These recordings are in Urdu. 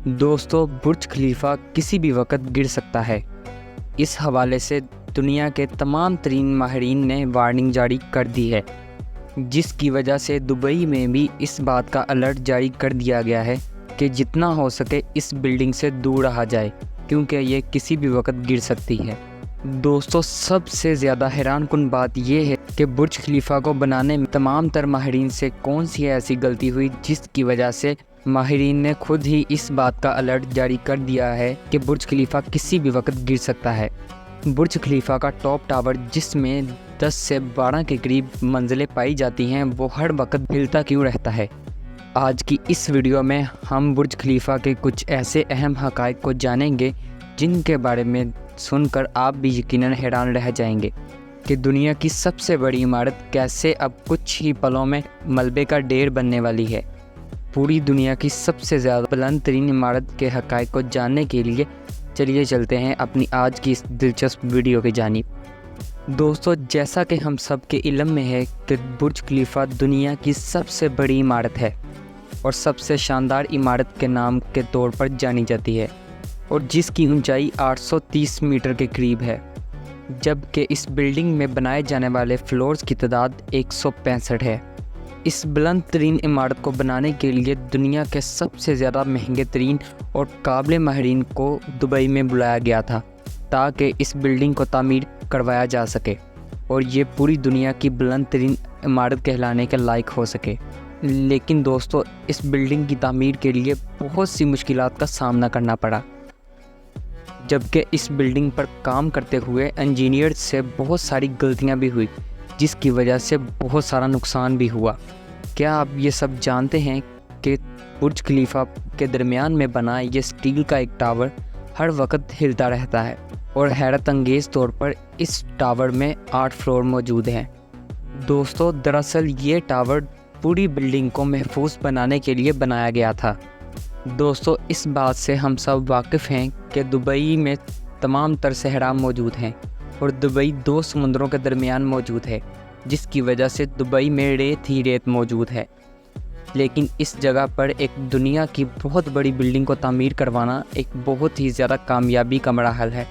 دوستو، برج خلیفہ کسی بھی وقت گر سکتا ہے۔ اس حوالے سے دنیا کے تمام ترین ماہرین نے وارننگ جاری کر دی ہے، جس کی وجہ سے دبئی میں بھی اس بات کا الرٹ جاری کر دیا گیا ہے کہ جتنا ہو سکے اس بلڈنگ سے دور رہا جائے، کیونکہ یہ کسی بھی وقت گر سکتی ہے۔ دوستو، سب سے زیادہ حیران کن بات یہ ہے کہ برج خلیفہ کو بنانے میں تمام تر ماہرین سے کون سی ایسی غلطی ہوئی جس کی وجہ سے ماہرین نے خود ہی اس بات کا الرٹ جاری کر دیا ہے کہ برج خلیفہ کسی بھی وقت گر سکتا ہے۔ برج خلیفہ کا ٹاپ ٹاور، جس میں 10 سے 12 کے قریب منزلیں پائی جاتی ہیں، وہ ہر وقت ہلتا کیوں رہتا ہے؟ آج کی اس ویڈیو میں ہم برج خلیفہ کے کچھ ایسے اہم حقائق کو جانیں گے جن کے بارے میں سن کر آپ بھی یقیناً حیران رہ جائیں گے کہ دنیا کی سب سے بڑی عمارت کیسے اب کچھ ہی پلوں میں ملبے کا ڈھیر بننے والی ہے۔ پوری دنیا کی سب سے زیادہ بلند ترین عمارت کے حقائق کو جاننے کے لیے چلیے چلتے ہیں اپنی آج کی اس دلچسپ ویڈیو کی جانب۔ دوستو، جیسا کہ ہم سب کے علم میں ہے کہ برج خلیفہ دنیا کی سب سے بڑی عمارت ہے اور سب سے شاندار عمارت کے نام کے طور پر جانی جاتی ہے، اور جس کی اونچائی 830 میٹر کے قریب ہے، جبکہ اس بلڈنگ میں بنائے جانے والے فلورز کی تعداد 165 ہے۔ اس بلند ترین عمارت کو بنانے کے لیے دنیا کے سب سے زیادہ مہنگے ترین اور قابل ماہرین کو دبئی میں بلایا گیا تھا تاکہ اس بلڈنگ کو تعمیر کروایا جا سکے اور یہ پوری دنیا کی بلند ترین عمارت کہلانے کے لائق ہو سکے۔ لیکن دوستو، اس بلڈنگ کی تعمیر کے لیے بہت سی مشکلات کا سامنا کرنا پڑا، جبکہ اس بلڈنگ پر کام کرتے ہوئے انجینئر سے بہت ساری غلطیاں بھی ہوئی، جس کی وجہ سے بہت سارا نقصان بھی ہوا۔ کیا آپ یہ سب جانتے ہیں کہ برج خلیفہ کے درمیان میں بنا یہ اسٹیل کا ایک ٹاور ہر وقت ہلتا رہتا ہے، اور حیرت انگیز طور پر اس ٹاور میں 8 فلور موجود ہیں۔ دوستو، دراصل یہ ٹاور پوری بلڈنگ کو محفوظ بنانے کے لیے بنایا گیا تھا۔ دوستو، اس بات سے ہم سب واقف ہیں کہ دبئی میں تمام تر صحرا موجود ہیں اور دبئی 2 سمندروں کے درمیان موجود ہے، جس کی وجہ سے دبئی میں ریت ہی ریت موجود ہے۔ لیکن اس جگہ پر ایک دنیا کی بہت بڑی بلڈنگ کو تعمیر کروانا ایک بہت ہی زیادہ کامیابی کا مراحل ہے،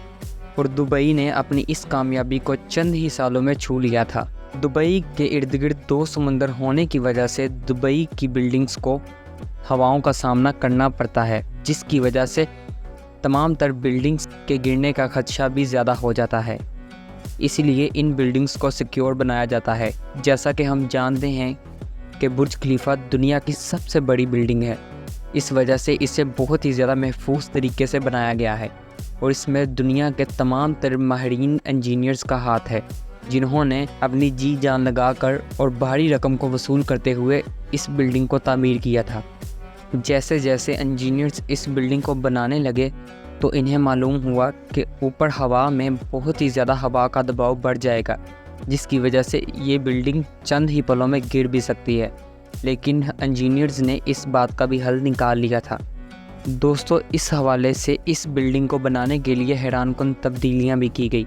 اور دبئی نے اپنی اس کامیابی کو چند ہی سالوں میں چھو لیا تھا۔ دبئی کے ارد گرد 2 سمندر ہونے کی وجہ سے دبئی کی بلڈنگز کو ہواؤں کا سامنا کرنا پڑتا ہے، جس کی وجہ سے تمام تر بلڈنگز کے گرنے کا خدشہ بھی زیادہ ہو جاتا ہے۔ اسی لیے ان بلڈنگز کو سیکیور بنایا جاتا ہے۔ جیسا کہ ہم جانتے ہیں کہ برج خلیفہ دنیا کی سب سے بڑی بلڈنگ ہے، اس وجہ سے اسے بہت ہی زیادہ محفوظ طریقے سے بنایا گیا ہے، اور اس میں دنیا کے تمام تر ماہرین انجینئرز کا ہاتھ ہے، جنہوں نے اپنی جی جان لگا کر اور بھاری رقم کو وصول کرتے ہوئے اس بلڈنگ کو تعمیر کیا تھا۔ جیسے جیسے انجینئرز اس بلڈنگ کو بنانے لگے تو انہیں معلوم ہوا کہ اوپر ہوا میں بہت ہی زیادہ ہوا کا دباؤ بڑھ جائے گا، جس کی وجہ سے یہ بلڈنگ چند ہی پلوں میں گر بھی سکتی ہے، لیکن انجینئرز نے اس بات کا بھی حل نکال لیا تھا۔ دوستو، اس حوالے سے اس بلڈنگ کو بنانے کے لیے حیران کن تبدیلیاں بھی کی گئی،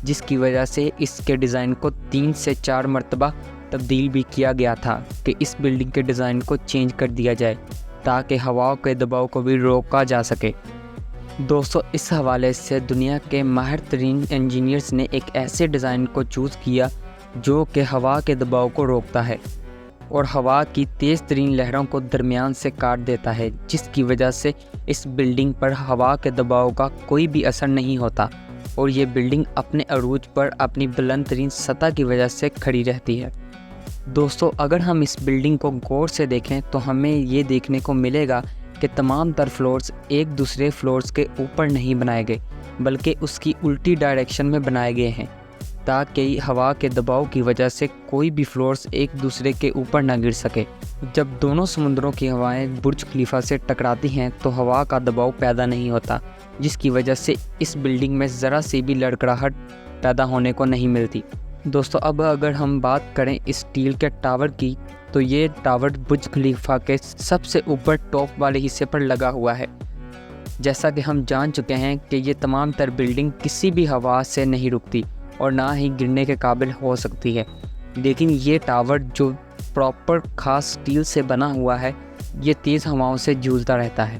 جس کی وجہ سے اس کے ڈیزائن کو 3 سے 4 مرتبہ تبدیل بھی کیا گیا تھا کہ اس بلڈنگ کے ڈیزائن کو چینج کر دیا جائے تاکہ ہوا کے دباؤ کو بھی روکا جا سکے۔ دوستو، اس حوالے سے دنیا کے ماہر ترین انجینئرز نے ایک ایسے ڈیزائن کو چوز کیا جو کہ ہوا کے دباؤ کو روکتا ہے اور ہوا کی تیز ترین لہروں کو درمیان سے کاٹ دیتا ہے، جس کی وجہ سے اس بلڈنگ پر ہوا کے دباؤ کا کوئی بھی اثر نہیں ہوتا، اور یہ بلڈنگ اپنے عروج پر اپنی بلند ترین سطح کی وجہ سے کھڑی رہتی ہے۔ دوستو، اگر ہم اس بلڈنگ کو غور سے دیکھیں تو ہمیں یہ دیکھنے کو ملے گا کہ تمام تر فلورز ایک دوسرے فلورز کے اوپر نہیں بنائے گئے، بلکہ اس کی الٹی ڈائریکشن میں بنائے گئے ہیں تاکہ ہوا کے دباؤ کی وجہ سے کوئی بھی فلورز ایک دوسرے کے اوپر نہ گر سکے۔ جب دونوں سمندروں کی ہوائیں برج خلیفہ سے ٹکراتی ہیں تو ہوا کا دباؤ پیدا نہیں ہوتا، جس کی وجہ سے اس بلڈنگ میں ذرا سی بھی لڑکھڑاہٹ پیدا ہونے کو نہیں ملتی۔ دوستو، اب اگر ہم بات کریں اس اسٹیل کے ٹاور کی، تو یہ ٹاور برج خلیفہ کے سب سے اوپر ٹاپ والے حصے پر لگا ہوا ہے۔ جیسا کہ ہم جان چکے ہیں کہ یہ تمام تر بلڈنگ کسی بھی ہوا سے نہیں رکتی اور نہ ہی گرنے کے قابل ہو سکتی ہے، لیکن یہ ٹاور جو پراپر خاص اسٹیل سے بنا ہوا ہے، یہ تیز ہواؤں سے جھولتا رہتا ہے